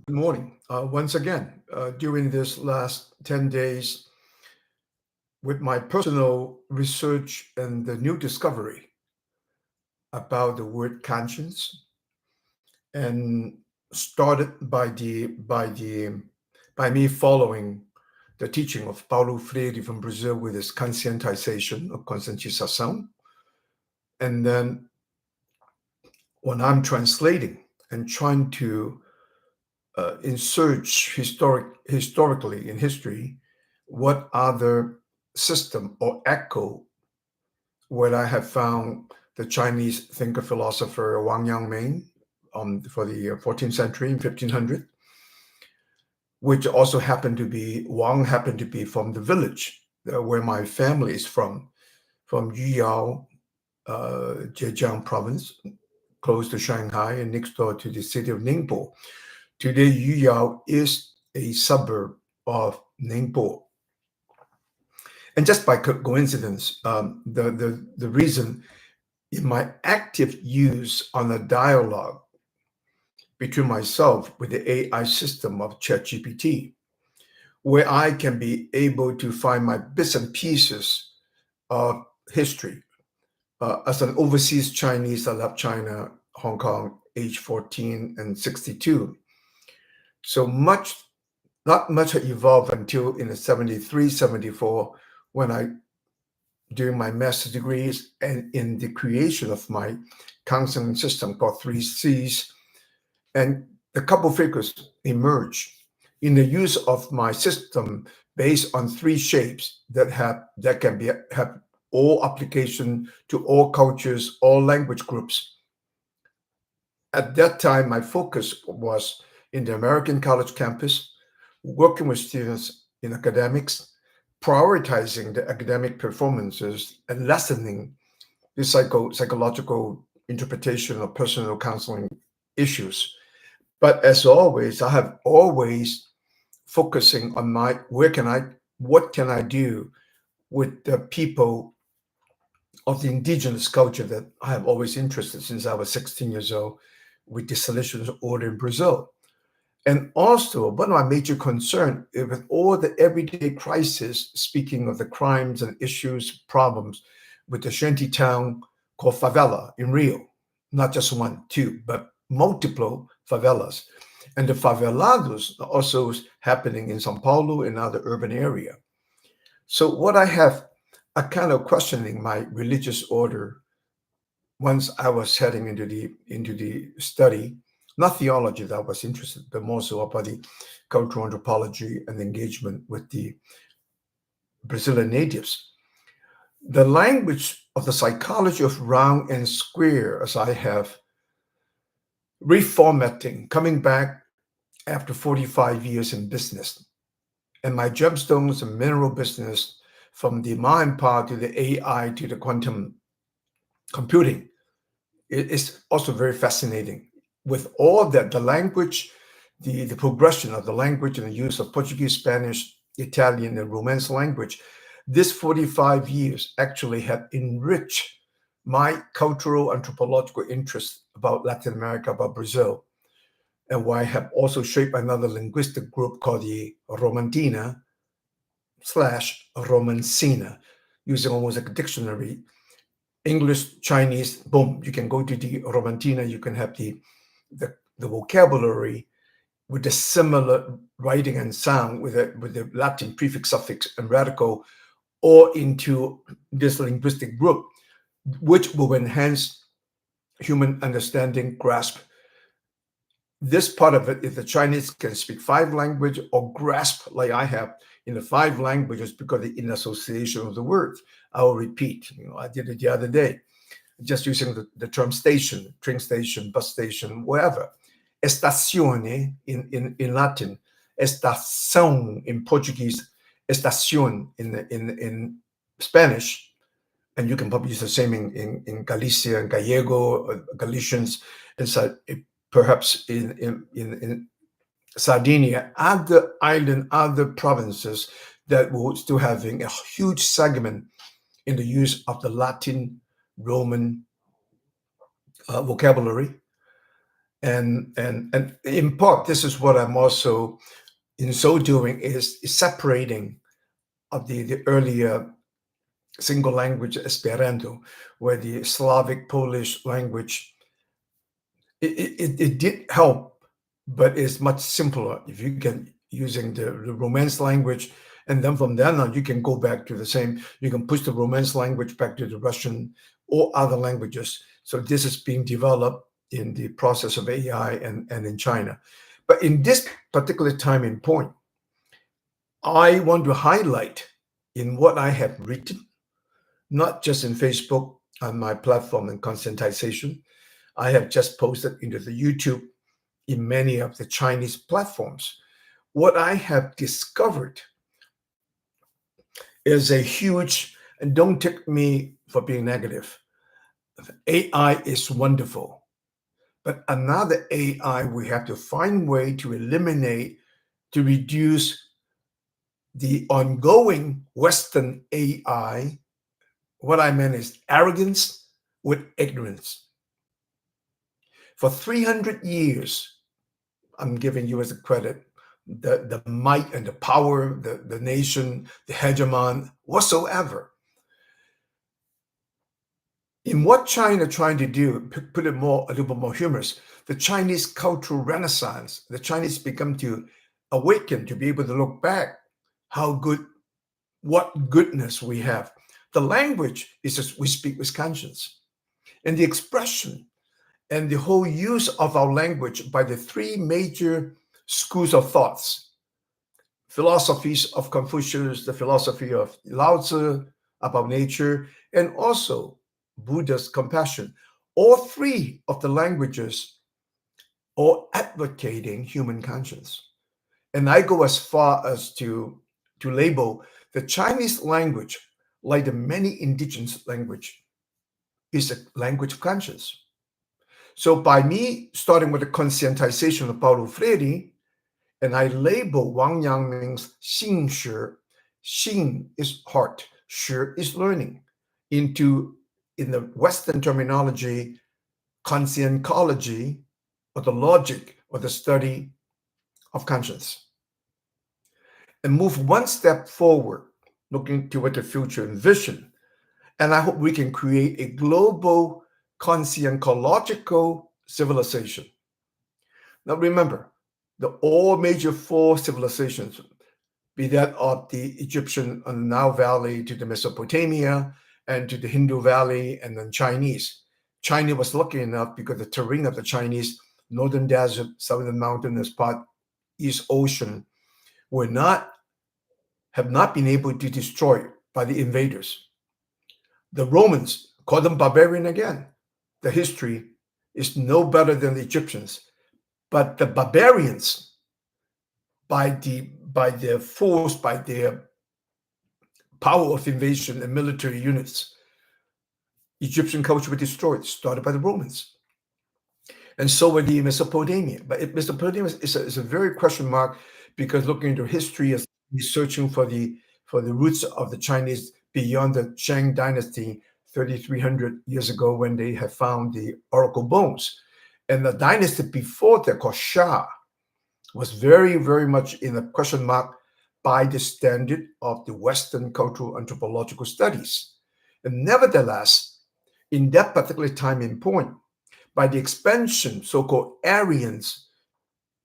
Good morning. Once again, during this last 10 days, with my personal research and the new discovery about the word conscience, and started by me following the teaching of Paulo Freire from Brazil with his conscientization of conscientização. And then when I'm translating and trying to insert historically in history, what other system or echo what I have found the Chinese thinker philosopher Wang Yangming for the 14th century in 1500, which also Wang happened to be from the village where my family is from Yuyao, Zhejiang province, close to Shanghai and next door to the city of Ningbo. Today, Yuyao is a suburb of Ningbo. And just by coincidence, the reason in my active use on a dialogue between myself with the AI system of ChatGPT, where I can be able to find my bits and pieces of history. As an overseas Chinese, I left China, Hong Kong, age 14 and 62. So not much had evolved until in the 73, 74, when I, during my master's degrees and in the creation of my counseling system called 3Cs, and a couple figures emerged in the use of my system based on three shapes that have all application to all cultures, all language groups. At that time, my focus was in the American college campus, working with students in academics, prioritizing the academic performances and lessening the psychological interpretation of personal counseling issues. But as always, I have always focusing on what can I do with the people of the indigenous culture that I have always interested since I was 16 years old with the Salesian order in Brazil. And also, one of my major concerns with all the everyday crisis, speaking of the crimes and issues, problems with the shanty town called favela in Rio, not just one, two, but multiple favelas. And the favelados are also happening in Sao Paulo and other urban area. So what I have a kind of questioning my religious order once I was heading into the study, not theology that I was interested, but more so about the cultural anthropology and engagement with the Brazilian natives. The language of the psychology of round and square, as I have reformatting, coming back after 45 years in business, and my gemstones and mineral business from the mind part to the AI to the quantum computing. It's also very fascinating. With all that, the language, the progression of the language and the use of Portuguese, Spanish, Italian, and Romance language, this 45 years actually have enriched my cultural anthropological interest about Latin America, about Brazil, and why I have also shaped another linguistic group called the Romantina / Romancina, using almost like a dictionary. English, Chinese, boom, you can go to the Romantina, you can have the vocabulary with the similar writing and sound with the Latin prefix, suffix, and radical, or into this linguistic group, which will enhance human understanding, grasp. This part of it, if the Chinese can speak five languages or grasp like I have in the five languages because in association of the words, I will repeat. I did it the other day, just using the term station, train station, bus station, wherever. Estazione in Latin, estação in Portuguese, estación in Spanish, and you can probably use the same in Galicia and Gallego, Galicians, and so perhaps in Sardinia, other island, other provinces that were still having a huge segment in the use of the Latin Roman vocabulary. And in part, this is what I'm also in so doing is separating of the earlier single language Esperanto, where the Slavic Polish language it did help, but it's much simpler if you can using the Romance language, and then from then on you can go back to the same. You can push the Romance language back to the Russian or other languages. So this is being developed in the process of AI and in China. But in this particular time and point, I want to highlight in what I have written, not just in Facebook on my platform in conscientization. I have just posted into the YouTube in many of the Chinese platforms. What I have discovered is a huge, and don't take me for being negative, AI is wonderful. But another AI, we have to find way to eliminate, to reduce the ongoing Western AI. What I meant is arrogance with ignorance. For 300 years, I'm giving you as a credit, the might and the power, the nation, the hegemon, whatsoever. In what China trying to do, put it more a little bit more humorous, the Chinese cultural renaissance, the Chinese become to awaken to be able to look back how good, what goodness we have. The language is just we speak with conscience. And the expression and the whole use of our language by the three major schools of thoughts, philosophies of Confucius, the philosophy of Lao Tzu about nature, and also Buddha's compassion. All three of the languages are advocating human conscience. And I go as far as to label the Chinese language, like the many indigenous language, is a language of conscience. So by me starting with the conscientization of Paulo Freire, and I label Wang Yangming's 性学, 性 is heart, 学 is learning, into, in the Western terminology, conscientology, or the logic or the study of conscience. And move one step forward, looking toward the future and vision. And I hope we can create a global conscientological civilization. Now remember, the all major four civilizations, be that of the Egyptian on the Nile Valley to the Mesopotamia and to the Hindu Valley and then Chinese. China was lucky enough because the terrain of the Chinese, northern desert, southern mountainous part, East Ocean, have not been able to destroy by the invaders. The Romans, call them barbarian again. The history is no better than the Egyptians. But the barbarians, by their force, by their power of invasion and military units, Egyptian culture was destroyed, started by the Romans. And so were the Mesopotamia. But Mesopotamia is a very question mark, because looking into history as researching for the roots of the Chinese beyond the Shang dynasty 3,300 years ago, when they had found the oracle bones. And the dynasty before that, called Shah, was very, very much in a question mark by the standard of the Western cultural anthropological studies. And nevertheless, in that particular time and point, by the expansion, so-called Aryans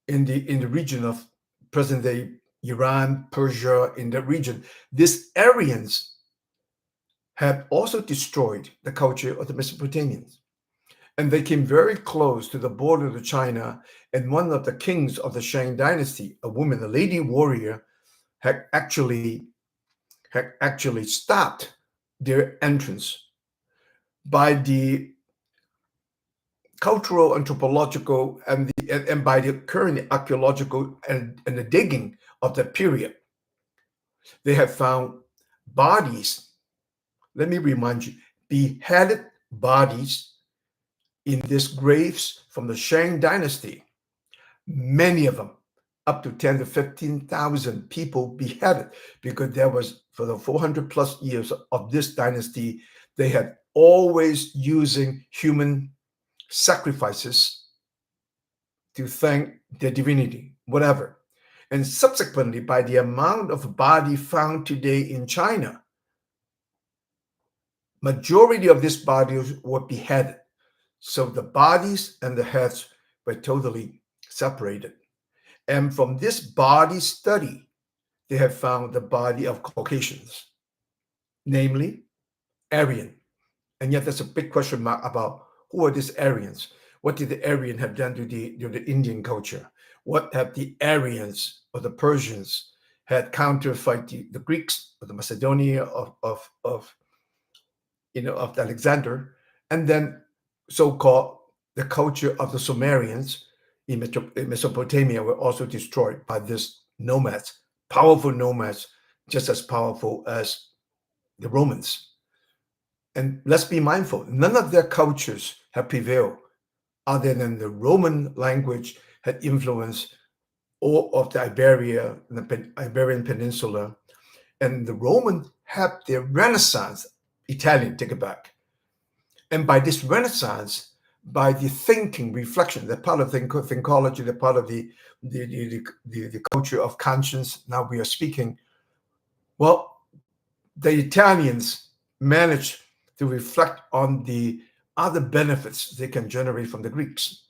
in the region of present-day Iran, Persia, in that region, these Aryans had also destroyed the culture of the Mesopotamians. And they came very close to the border of China, and one of the kings of the Shang dynasty, a woman, a lady warrior, had actually stopped their entrance. By the cultural, anthropological, and by the current archaeological and the digging of the period, they have found bodies. Let me remind you, beheaded bodies in these graves from the Shang dynasty. Many of them, up to 10 to 15,000 people beheaded, because there was, for the 400 plus years of this dynasty, they had always using human sacrifices to thank their divinity, whatever. And subsequently, by the amount of body found today in China, majority of these bodies were beheaded. So the bodies and the heads were totally separated. And from this body study, they have found the body of Caucasians, namely Aryan. And yet there's a big question mark about who are these Aryans? What did the Aryan have done to the Indian culture? What have the Aryans or the Persians had counterfight the Greeks or the Macedonia of Alexander, and then so-called the culture of the Sumerians in Mesopotamia were also destroyed by these nomads, powerful nomads, just as powerful as the Romans. And let's be mindful, none of their cultures have prevailed other than the Roman language had influenced all of the Iberian Peninsula. And the Romans had their Renaissance, Italian, take it back. And by this Renaissance, by the thinking, reflection, the part of thinkology, the part of the culture of conscience, now we are speaking, well, the Italians managed to reflect on the other benefits they can generate from the Greeks.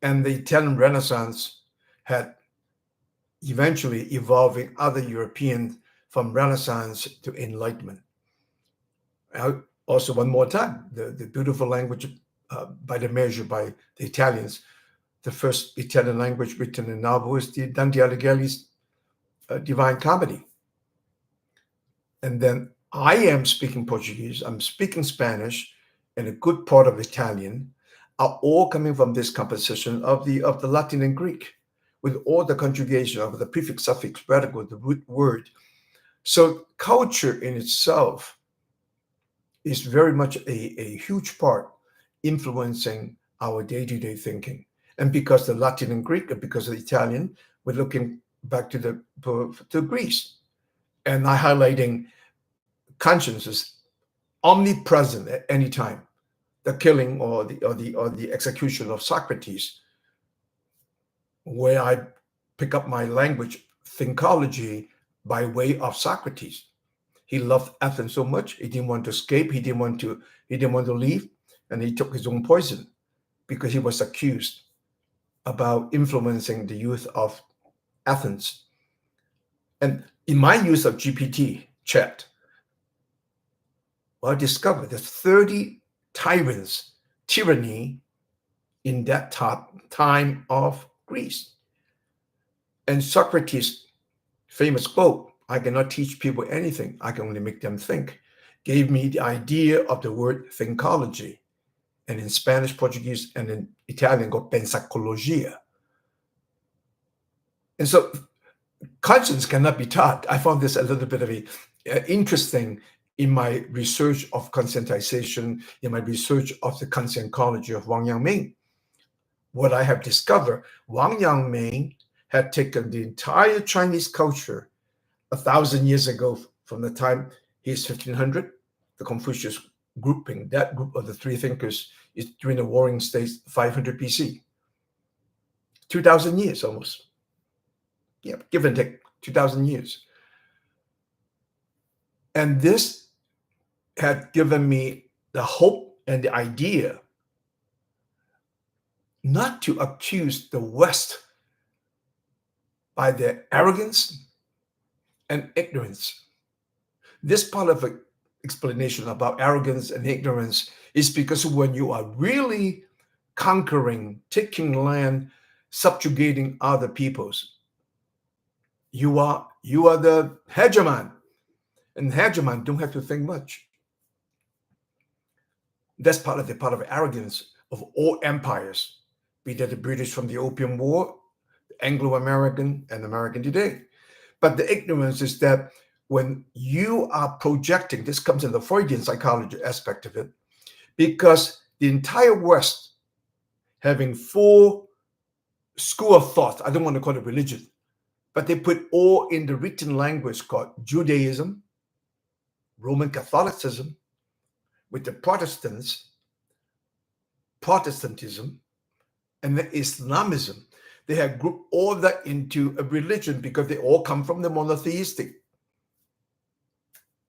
And the Italian Renaissance had eventually evolving other Europeans from Renaissance to Enlightenment. Also, one more time, the beautiful language by the measure by the Italians. The first Italian language written in novel is the Dante Alighieri's Divine Comedy. And then I am speaking Portuguese, I'm speaking Spanish, and a good part of Italian are all coming from this composition of the Latin and Greek, with all the conjugation of the prefix, suffix, predicate, the root word. So culture in itself is very much a huge part influencing our day-to-day thinking. And because the Latin and Greek, and because of the Italian, we're looking back to Greece. And I'm highlighting conscience is omnipresent at any time. The killing or the execution of Socrates, where I pick up my language thinkology by way of Socrates. He loved Athens so much, he didn't want to escape, he didn't want to leave, and he took his own poison because he was accused about influencing the youth of Athens. And in my use of GPT chat, I discovered there's 30 tyranny in that time of Greece. And Socrates' famous quote, "I cannot teach people anything, I can only make them think," gave me the idea of the word thinkology. And in Spanish, Portuguese, and in Italian, called pensacologia. And so conscience cannot be taught. I found this a little bit of interesting in my research of conscientization, in my research of the conscientology of Wang Yangming. What I have discovered, Wang Yangming had taken the entire Chinese culture 1,000 years ago, from the time he's 1500, the Confucius grouping, that group of the three thinkers is during the Warring States, 500 BC. 2,000 years almost. Yeah, give and take 2,000 years. And this had given me the hope and the idea not to accuse the West by their arrogance and ignorance. This part of the explanation about arrogance and ignorance is because when you are really conquering, taking land, subjugating other peoples, you are the hegemon, and hegemon don't have to think much. That's part of arrogance of all empires, be that the British from the Opium War, Anglo-American, and American today. But the ignorance is that when you are projecting, this comes in the Freudian psychology aspect of it, because the entire West having four school of thought, I don't want to call it religion, but they put all in the written language called Judaism, Roman Catholicism, with the Protestantism, and the Islamism. They have grouped all that into a religion because they all come from the monotheistic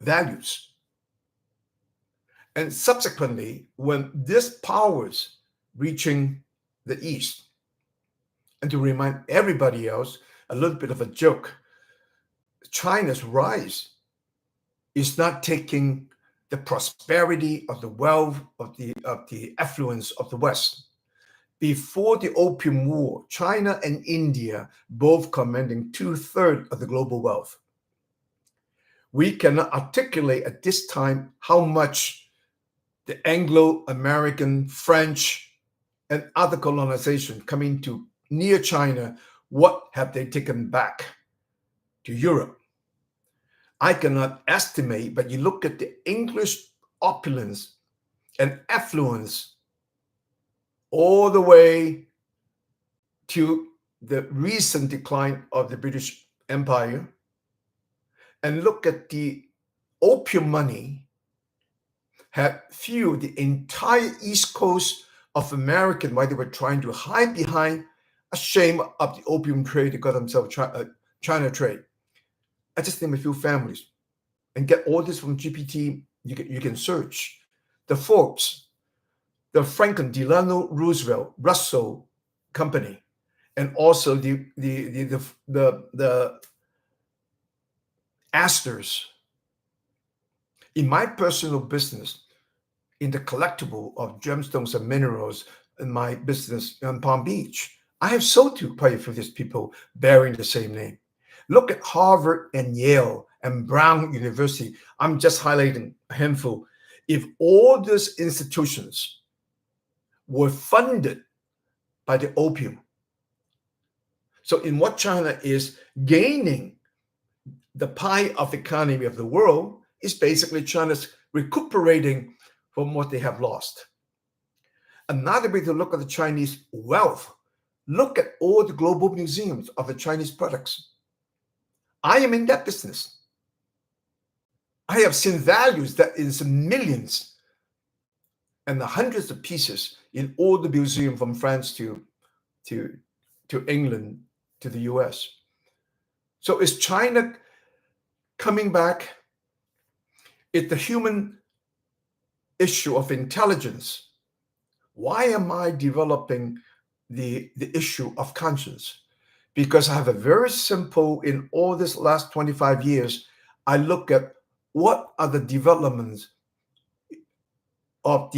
values. And subsequently, when this powers reaching the East, and to remind everybody else, a little bit of a joke, China's rise is not taking the prosperity of the wealth of the affluence of the West. Before the Opium War, China and India both commanding 2/3 of the global wealth. We cannot articulate at this time how much the Anglo-American, French, and other colonization coming to near China, what have they taken back to Europe? I cannot estimate, but you look at the English opulence and affluence all the way to the recent decline of the British Empire, and look at the opium money had fueled the entire East Coast of America while they were trying to hide behind a shame of the opium trade. They got themselves China trade. I just name a few families and get all this from GPT. You can search the Forbes, the Franklin Delano Roosevelt Russell Company, and also the Astors. In my personal business, in the collectible of gemstones and minerals in my business in Palm Beach, I have sold to quite a few of these people bearing the same name. Look at Harvard and Yale and Brown University. I'm just highlighting a handful. If all these institutions were funded by the opium, so in what China is gaining the pie of the economy of the world is basically China's recuperating from what they have lost. Another way to look at the Chinese wealth, look at all the global museums of the Chinese products. I am in that business. I have seen values that is millions and the hundreds of pieces in all the museums from France to England to the US. So is China coming back? It's the human issue of intelligence. Why am I developing the issue of conscience? Because I have a very simple, in all this last 25 years, I look at what are the developments of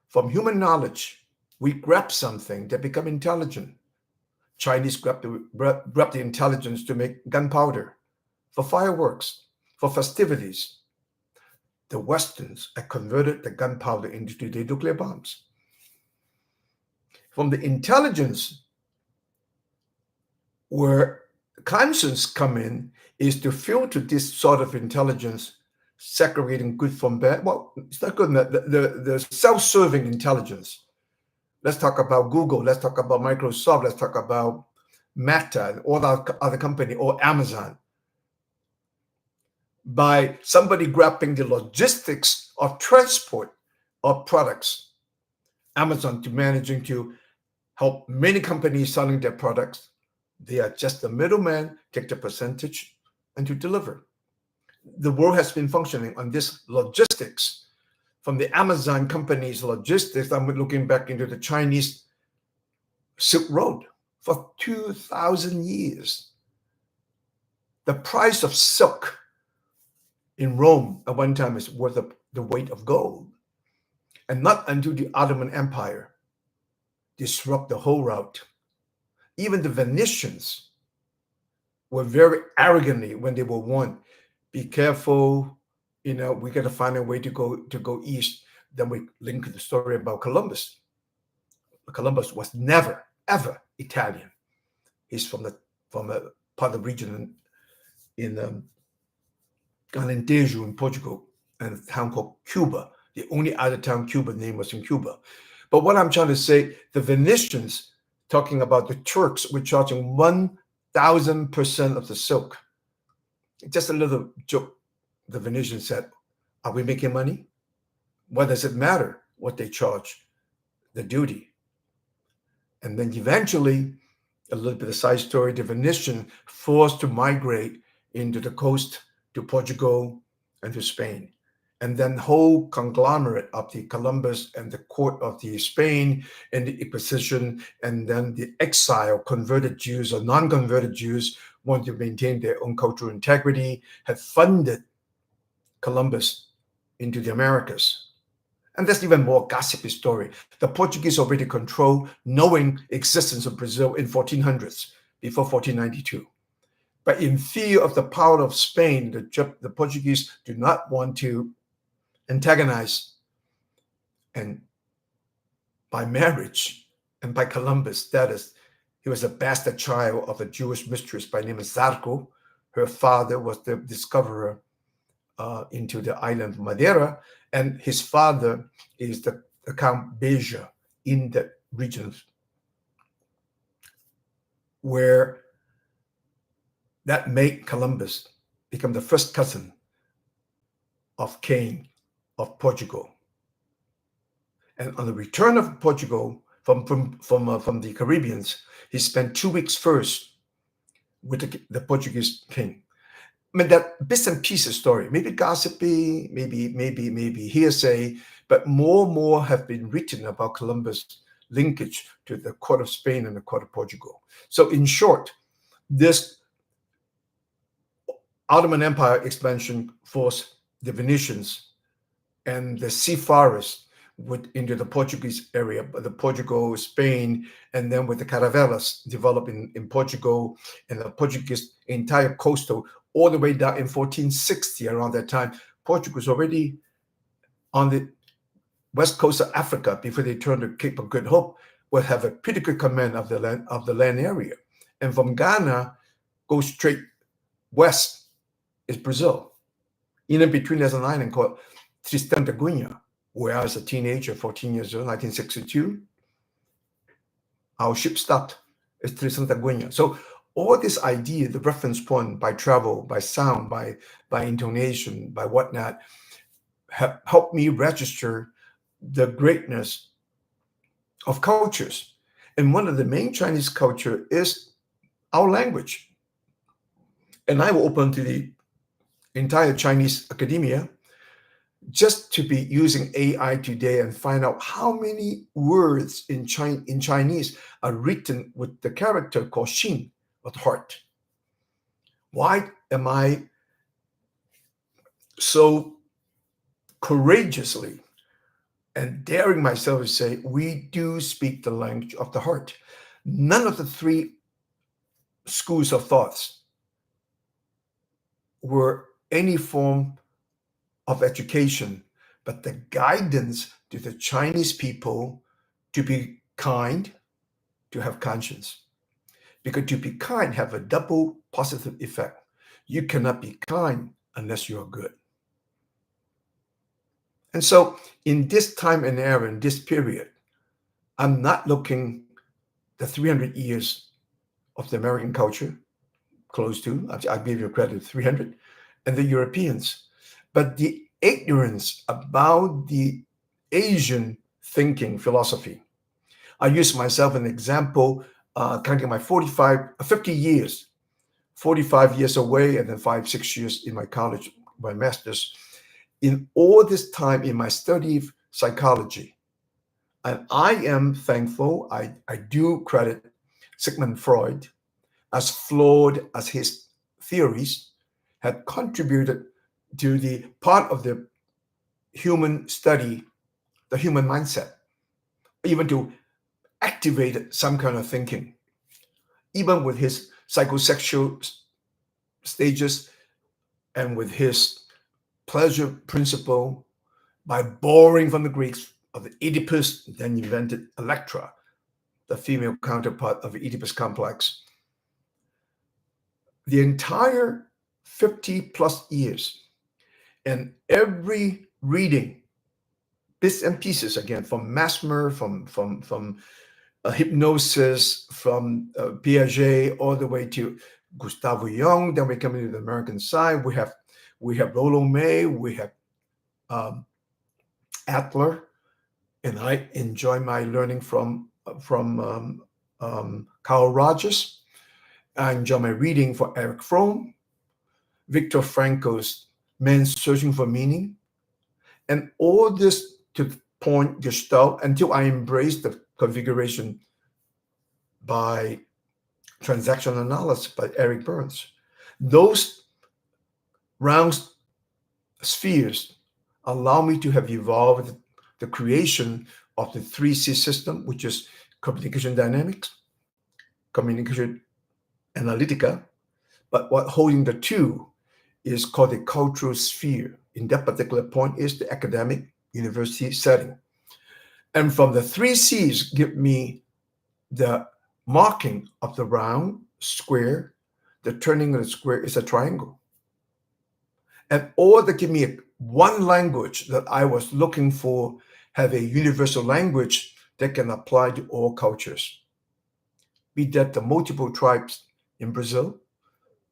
from human knowledge. We grab something that become intelligent. Chinese grab the intelligence to make gunpowder, for fireworks, for festivities. The Westerns have converted the gunpowder into the nuclear bombs. From the intelligence, where conscience come in, is to filter this sort of intelligence, segregating good from bad. Well, it's not good. The self-serving intelligence. Let's talk about Google. Let's talk about Microsoft. Let's talk about Meta and all the other company, or Amazon. By somebody grabbing the logistics of transport of products, Amazon to managing to help many companies selling their products. They are just the middleman, take the percentage, and to deliver. The world has been functioning on this logistics. From the Amazon company's logistics, I'm looking back into the Chinese Silk Road for 2,000 years. The price of silk in Rome at one time is worth the weight of gold. And not until the Ottoman Empire disrupt the whole route. Even the Venetians were very arrogantly, when they were warned, be careful, we got to find a way to go east. Then we link to the story about Columbus. Columbus was never, ever Italian. He's from a part of the region in Alentejo in Portugal, and a town called Cuba. The only other town Cuba name was in Cuba. But what I'm trying to say, the Venetians, talking about the Turks, were charging 1,000% of the silk. Just a little joke. The Venetians said, are we making money? What does it matter what they charge? The duty. And then eventually, a little bit of side story, the Venetian forced to migrate into the coast to Portugal and to Spain. And then whole conglomerate of the Columbus and the court of the Spain and the Inquisition, and then the exile converted Jews or non-converted Jews want to maintain their own cultural integrity, had funded Columbus into the Americas. And that's even more gossipy story. The Portuguese already controlled knowing existence of Brazil in 1400s, before 1492. But in fear of the power of Spain, the Portuguese do not want to antagonize, and by marriage and by Columbus' status, he was a bastard child of a Jewish mistress by name of Zarco. Her father was the discoverer into the island of Madeira, and his father is the Count Beja in the region where that made Columbus become the first cousin of King of Portugal. And on the return of Portugal from the Caribbeans, he spent 2 weeks first with the Portuguese king. I mean, that bits and pieces story, maybe gossipy, maybe hearsay, but more have been written about Columbus' linkage to the court of Spain and the court of Portugal. So in short, this Ottoman Empire expansion forced the Venetians and the seafarers into the Portuguese area, the Portugal, Spain, and then with the caravelas developing in Portugal and the Portuguese entire coastal, all the way down in 1460, around that time, Portugal was already on the west coast of Africa before they turned to Cape of Good Hope, would have a pretty good command of the land area. And from Ghana, go straight west is Brazil. In between, there's an island called Tristan da Cunha, where I was a teenager, 14 years old, 1962. Our ship stopped at Tristan da Cunha. So all this idea, the reference point by travel, by sound, by intonation, by whatnot, helped me register the greatness of cultures. And one of the main Chinese culture is our language. And I will open to the entire Chinese academia just to be using AI today and find out how many words in Chinese are written with the character called Xin, of heart. Why am I so courageously and daring myself to say we do speak the language of the heart? None of the three schools of thoughts were any form of education, but the guidance to the Chinese people to be kind, to have conscience. Because to be kind have a double positive effect. You cannot be kind unless you are good. And so in this time and era, in this period, I'm not looking the 300 years of the American culture, close to, I give you credit, 300, and the Europeans. But the ignorance about the Asian thinking philosophy. I use myself as an example, counting my 50 years, 45 years away, and then 5-6 years in my college, my master's. In all this time in my study of psychology, and I am thankful, I do credit Sigmund Freud, as flawed as his theories, had contributed to the part of the human study, the human mindset, even to activate some kind of thinking. Even with his psychosexual stages and with his pleasure principle, by borrowing from the Greeks of the Oedipus, then invented Electra, the female counterpart of the Oedipus complex. The entire 50 plus years, and every reading, bits and pieces again, from Mesmer, from hypnosis, from Piaget, all the way to Gustavo Jung. Then we come into the American side. We have Rollo May, we have Adler, and I enjoy my learning from Carl Rogers. I enjoy my reading for Eric Fromm, Viktor Frankl's Men Searching for Meaning, and all this to point Gestalt until I embraced the configuration by transaction analysis by Eric Burns. Those round spheres allow me to have evolved the creation of the 3C system, which is communication dynamics, communication analytica, but what holding the two is called the cultural sphere. In that particular point is the academic university setting. And from the 3Cs give me the marking of the round square, the turning of the square is a triangle. And all that give me one language that I was looking for, have a universal language that can apply to all cultures. Be that the multiple tribes in Brazil,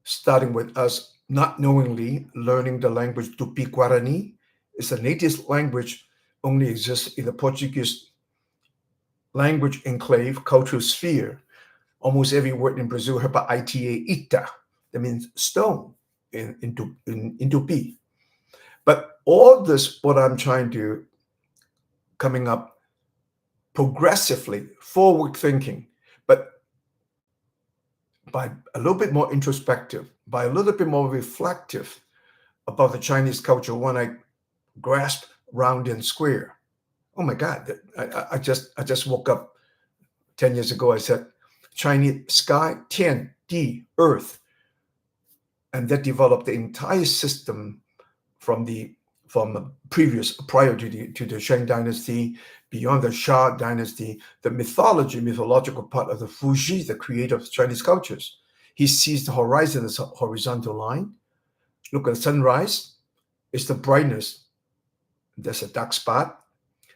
starting with us not knowingly learning the language Tupi Guarani. It's a native language, only exists in the Portuguese language enclave, cultural sphere. Almost every word in Brazil have ita, that means stone in Tupi. But all this, what I'm trying to coming up progressively, forward thinking, but by a little bit more introspective, by a little bit more reflective about the Chinese culture when I grasp round and square. Oh my God, I just woke up 10 years ago. I said, Chinese sky, Tian, Di, earth. And that developed the entire system from prior to the Shang dynasty, beyond the Shah dynasty, the mythological part of the Fuji, the creator of Chinese cultures. He sees the horizon as a horizontal line. Look at the sunrise, it's the brightness. There's a dark spot.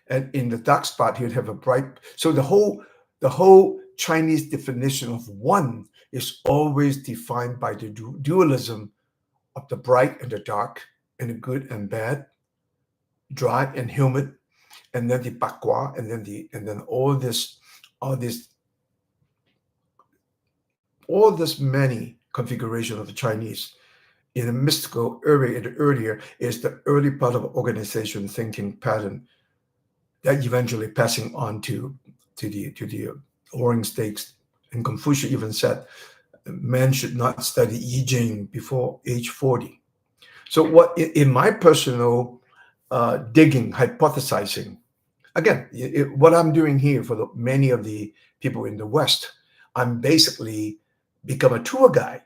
And in the dark spot, he'd have a bright. So the whole Chinese definition of one is always defined by the dualism of the bright and the dark, and the good and bad, dry and humid, and then the bakwa, and then all this many configuration of the Chinese in a mystical earlier is the early part of organization thinking pattern that eventually passing on to the warring states. And Confucius even said men should not study I Ching before age 40. So what in my personal digging, hypothesizing, again, what I'm doing here for many of the people in the West, I'm basically become a tour guide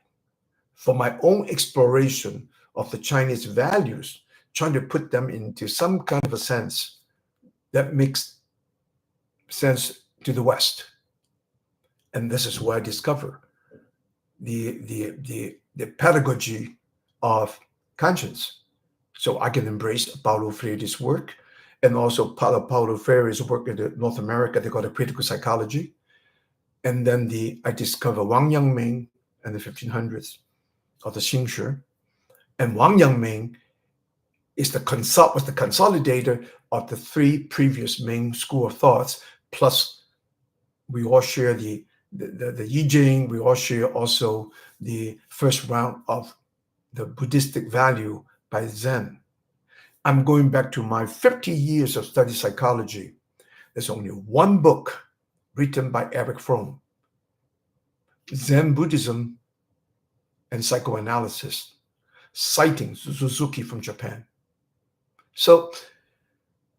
for my own exploration of the Chinese values, trying to put them into some kind of a sense that makes sense to the West. And this is where I discover the pedagogy of conscience. So I can embrace Paulo Freire's work, and also part of Paulo Freire's work in North America, they call it critical psychology. And then I discover Wang Yangming in the 1500s of the Xingshi. And Wang Yangming was the consolidator of the three previous main school of thoughts, plus we all share the I Ching, we all share also the first round of the Buddhistic value by Zen. I'm going back to my 50 years of study psychology. There's only one book written by Eric Fromm, Zen Buddhism and Psychoanalysis, citing Suzuki from Japan. So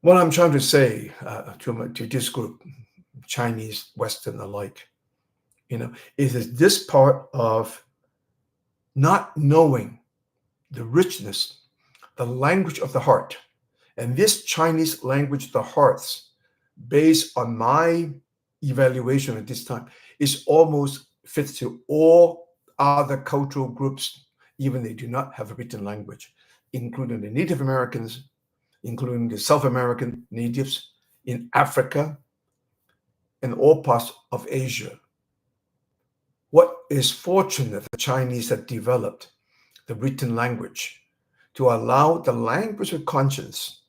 what I'm trying to say to this group, Chinese, Western alike, is that this part of not knowing the richness, the language of the heart, and this Chinese language of the hearts, based on my evaluation at this time, is almost fits to all other cultural groups, even they do not have a written language, including the Native Americans, including the South American natives in Africa and all parts of Asia. What is fortunate the Chinese have developed the written language to allow the language of conscience.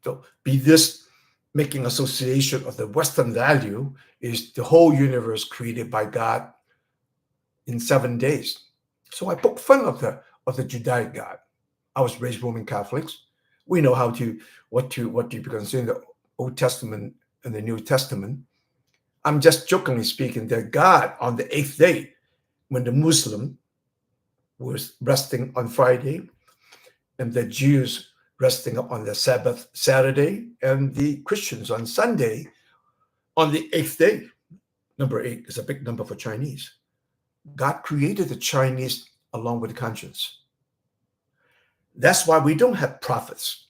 So be this making association of the Western value is the whole universe created by God in 7 days. So I poke fun of the Judaic God. I was raised Roman Catholics. We know what to be considered in the Old Testament and the New Testament. I'm just jokingly speaking that God on the 8th day, when the Muslim was resting on Friday, and the Jews resting up on the Sabbath Saturday, and the Christians on Sunday, on the 8th day. Number 8 is a big number for Chinese. God created the Chinese along with conscience. That's why we don't have prophets.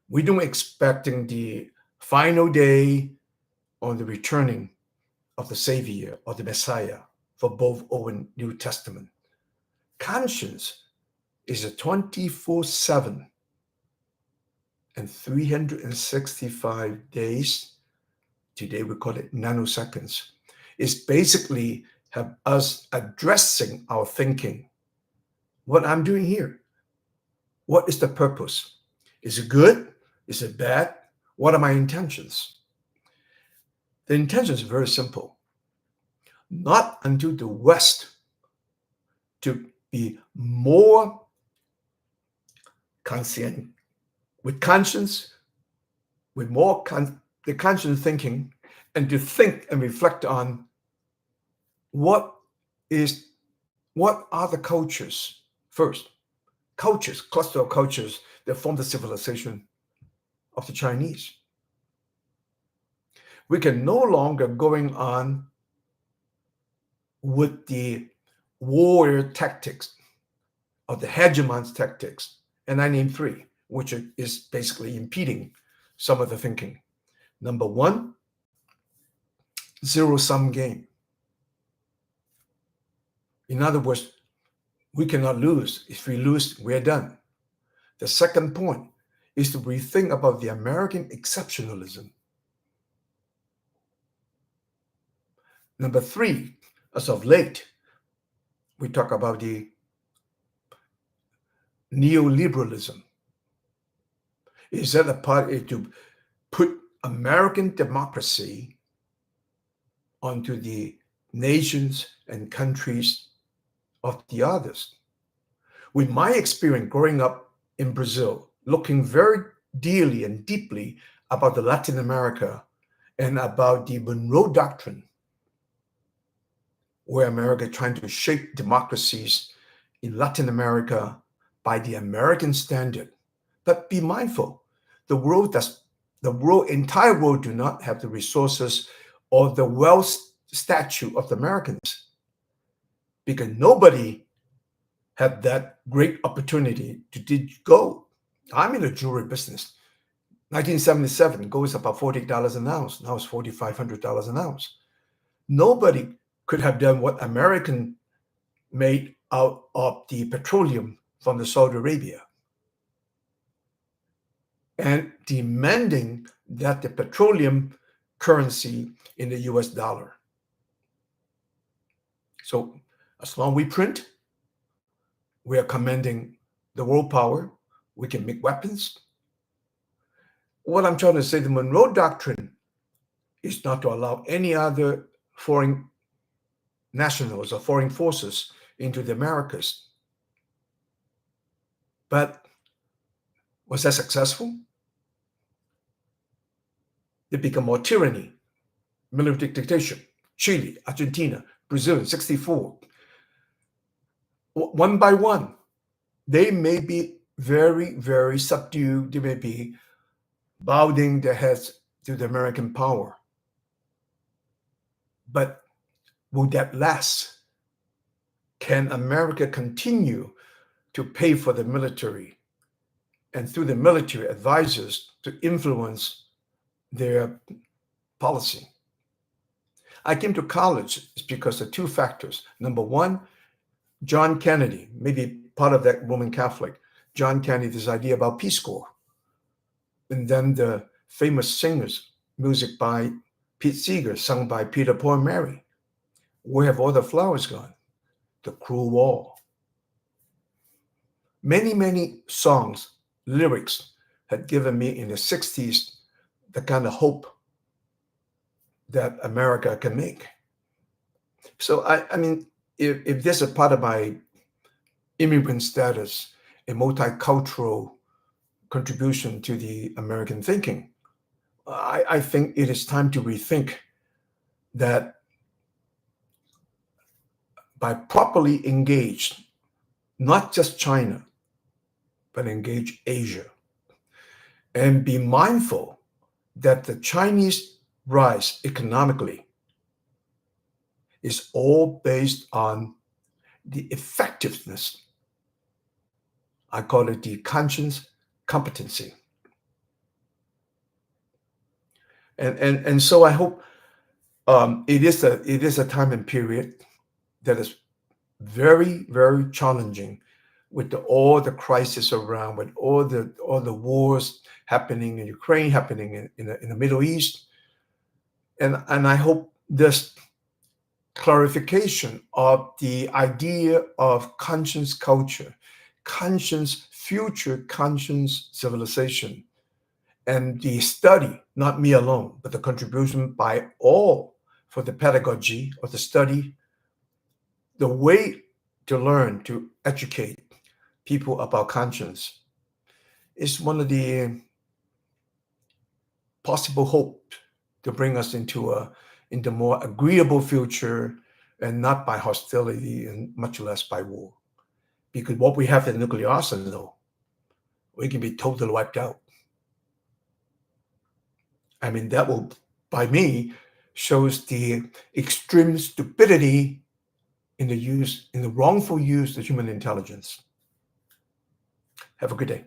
We don't expecting the final day on the returning of the Savior or the Messiah for both Old and New Testament. Conscience is a 24/7 and 365 days. Today we call it nanoseconds. It's basically have us addressing our thinking. What I'm doing here. What is the purpose? Is it good? Is it bad? What are my intentions? The intention is very simple. Not unto the West to be more conscient, with conscience, with more the conscious thinking, and to think and reflect on what are the cultures first. Cultures, cluster of cultures that form the civilization of the Chinese. We can no longer going on with the warrior tactics or the hegemon's tactics. And I name 3, which is basically impeding some of the thinking. Number 1, zero-sum game. In other words, we cannot lose. If we lose, we're done. The second point is to rethink about the American exceptionalism. Number 3, as of late, we talk about the neoliberalism. Is that a part to put American democracy onto the nations and countries of the others? With my experience growing up in Brazil, looking very dearly and deeply about the Latin America and about the Monroe Doctrine, where America trying to shape democracies in Latin America by the American standard. But be mindful, the entire world do not have the resources or the wealth statue of the Americans, because nobody had that great opportunity to go. I'm in the jewelry business. 1977, gold is about $40 an ounce. Now it's $4,500 an ounce. Nobody could have done what American made out of the petroleum from the Saudi Arabia, and demanding that the petroleum currency in the US dollar. So as long as we print, we are commanding the world power. We can make weapons. What I'm trying to say, the Monroe Doctrine is not to allow any other foreign nationals or foreign forces into the Americas. But was that successful? They become more tyranny, military dictatorship. Chile, Argentina, Brazil in 64. One by one, they may be very, very subdued. They may be bowing their heads to the American power. But will that last? Can America continue to pay for the military and through the military advisors to influence their policy? I came to college because of 2 factors. Number 1, John Kennedy, maybe part of that Roman Catholic. John Kennedy, this idea about Peace Corps. And then the famous singers, music by Pete Seeger, sung by Peter, Paul, and Mary. Where have all the flowers gone? The cruel wall. Many, many songs, lyrics had given me in the 60s the kind of hope that America can make. So I mean, if there's a part of my immigrant status, a multicultural contribution to the American thinking, I think it is time to rethink that by properly engaged, not just China, but engage Asia, and be mindful that the Chinese rise economically is all based on the effectiveness. I call it the conscience competency. And so I hope it is a time and period that is very, very challenging with all the crisis around, with all the wars happening in Ukraine, happening in the Middle East. And I hope this clarification of the idea of conscience culture, conscience, future conscience civilization, and the study, not me alone, but the contribution by all for the pedagogy of the study, the way to learn, to educate people about conscience is one of the possible hope to bring us into more agreeable future, and not by hostility and much less by war. Because what we have in nuclear arsenal, we can be totally wiped out. I mean, that will, by me, shows the extreme stupidity in the wrongful use of human intelligence. Have a good day.